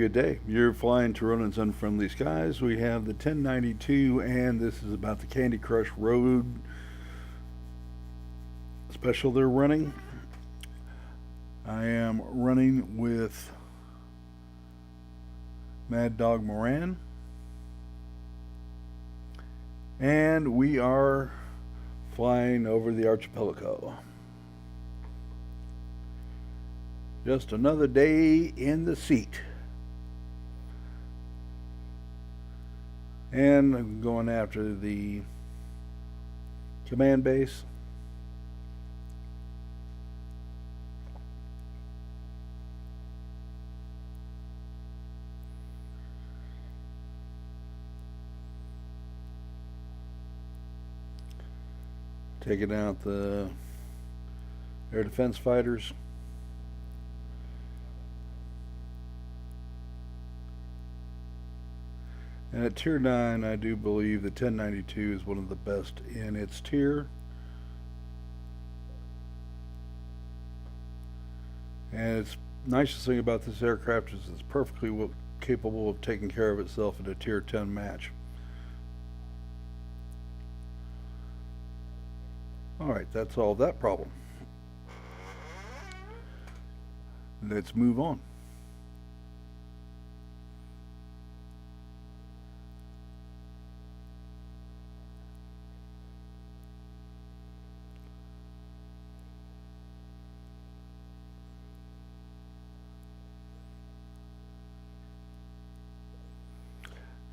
good day. You're flying Tironan's Unfriendly Skies. We have the 1092, and this is about the Candy Crush Road special they're running. I am running with Mad Dog Moran, and we are flying over the archipelago. Just another day in the seat. And I'm going after the command base. Taking out the air defense fighters. And at Tier 9, I do believe the 1092 is one of the best in its tier. And it's nicest thing about this aircraft is it's perfectly capable of taking care of itself in a Tier 10 match. Alright, that's all that problem. Let's move on.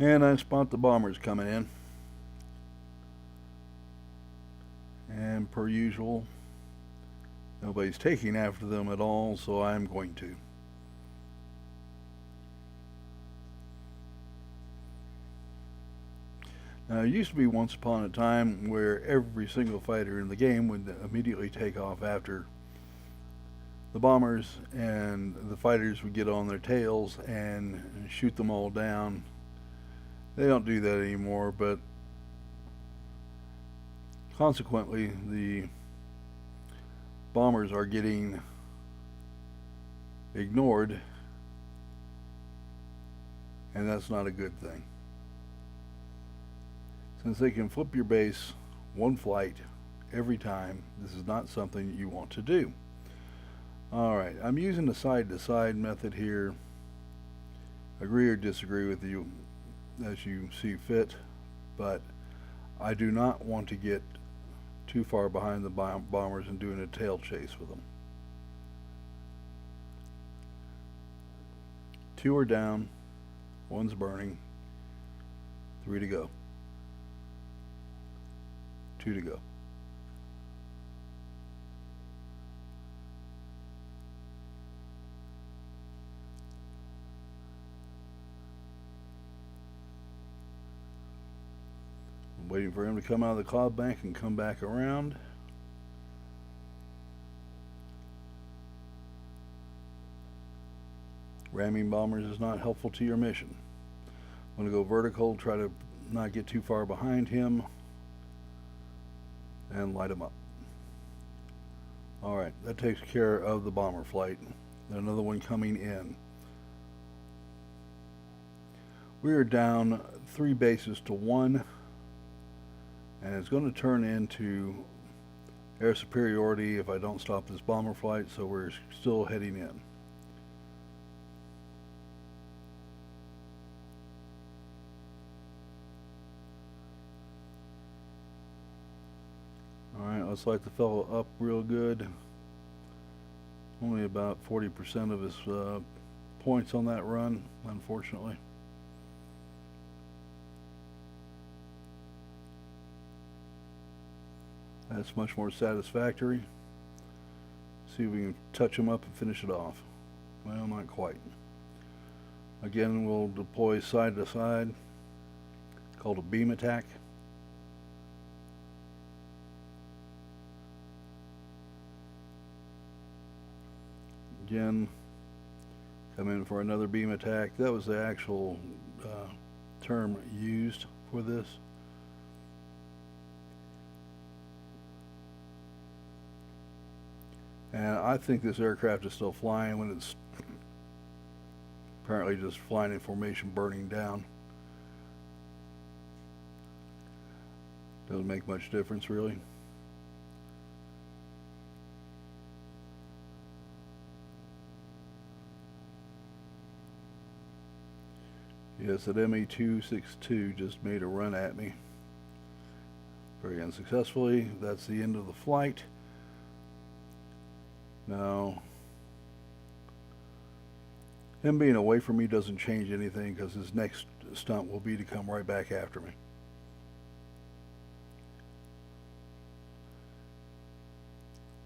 And I spot the bombers coming in. And per usual, nobody's taking after them at all, so I'm going to. Now, it used to be once upon a time where every single fighter in the game would immediately take off after the bombers, and the fighters would get on their tails and shoot them all down. They don't do that anymore, but consequently, the bombers are getting ignored, and that's not a good thing. Since they can flip your base one flight every time, this is not something you want to do. Alright, I'm using the side-to-side method here. Agree or disagree with you as you see fit, but I do not want to get too far behind the bombers and doing a tail chase with them. 2 are down, 1's burning, 3 to go, 2 to go. Waiting for him to come out of the cloud bank and come back around. Ramming bombers is not helpful to your mission. I'm going to go vertical, try to not get too far behind him, and light him up. Alright, that takes care of the bomber flight. Another one coming in. We are down 3 bases to 1. And it's going to turn into air superiority if I don't stop this bomber flight, so we're still heading in. Alright, let's light the fellow up real good. Only about 40% of his points on that run, unfortunately. That's much more satisfactory. See if we can touch him up and finish it off. Well, not quite. Again, we'll deploy side to side, called a beam attack. Again, come in for another beam attack. That was the actual term used for this. And I think this aircraft is still flying when it's apparently just flying in formation, burning down. Doesn't make much difference, really. Yes, that ME-262 just made a run at me. Very unsuccessfully. That's the end of the flight. Now, him being away from me doesn't change anything because his next stunt will be to come right back after me.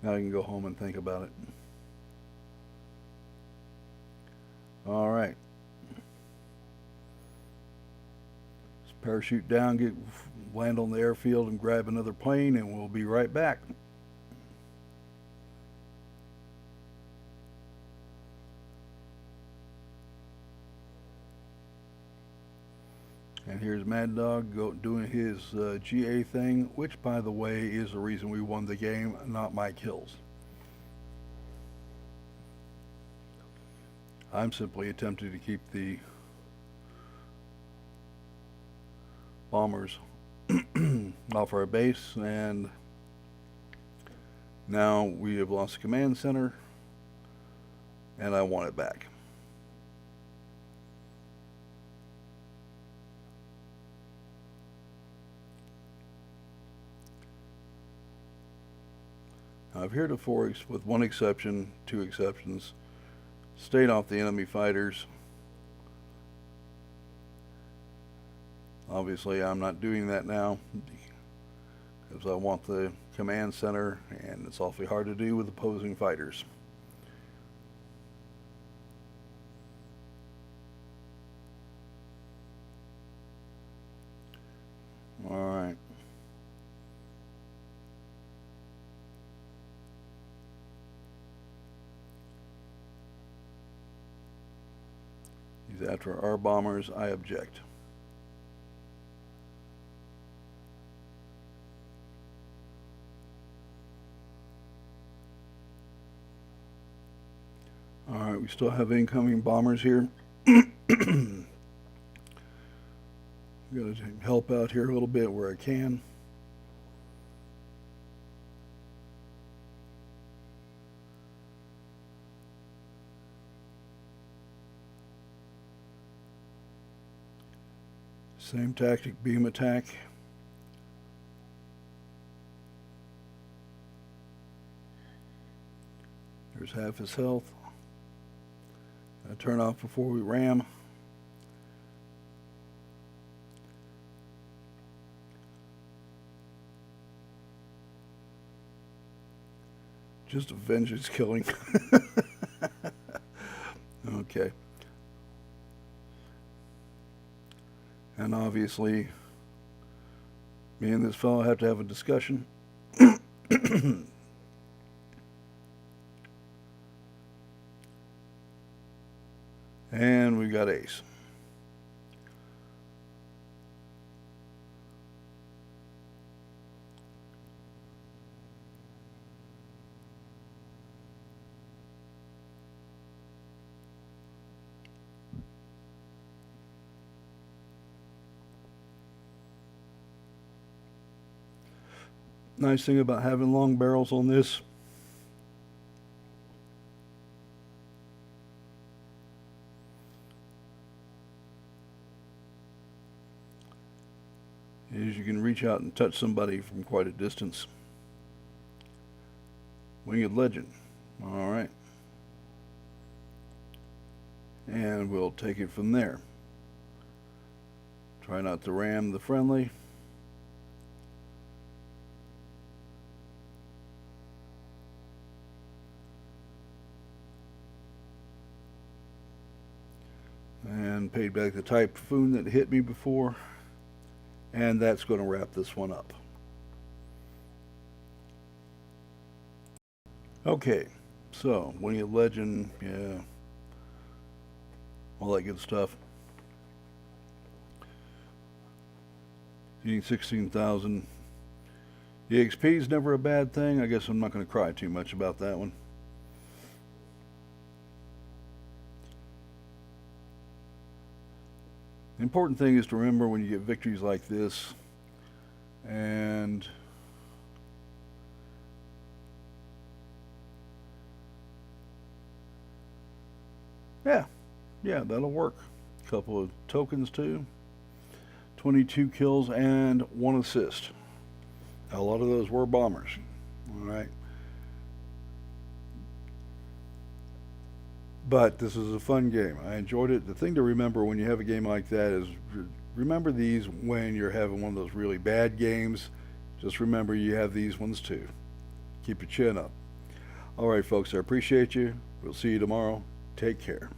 Now I can go home and think about it. All right. Let's parachute down, land on the airfield and grab another plane, and we'll be right back. And here's Mad Dog doing his GA thing, which, by the way, is the reason we won the game, not my kills. I'm simply attempting to keep the bombers off our base, and now we have lost the command center, and I want it back. Now, I've heretofore, with one exception, two exceptions, stayed off the enemy fighters. Obviously, I'm not doing that now because I want the command center, and it's awfully hard to do with opposing fighters. All right. He's after our bombers. I object. All right, we still have incoming bombers here. I'm going to help out here a little bit where I can. Same tactic, beam attack. There's half his health. I turn off before we ram. Just a vengeance killing. Okay. And obviously, me and this fellow have to have a discussion. And we got ace. Nice thing about having long barrels on this is you can reach out and touch somebody from quite a distance. Winged Legend. All right. And we'll take it from there. Try not to ram the friendly. And paid back the typhoon that hit me before. And that's going to wrap this one up. Okay, so Winged Legend, yeah, all that good stuff. Eating 16,000. The XP is never a bad thing. I guess I'm not going to cry too much about that one. Important thing is to remember when you get victories like this, and yeah, that'll work. A couple of tokens too. 22 kills and 1 assist. A lot of those were bombers. All right. But this is a fun game. I enjoyed it. The thing to remember when you have a game like that is remember these when you're having one of those really bad games. Just remember you have these ones too. Keep your chin up. All right, folks, I appreciate you. We'll see you tomorrow. Take care.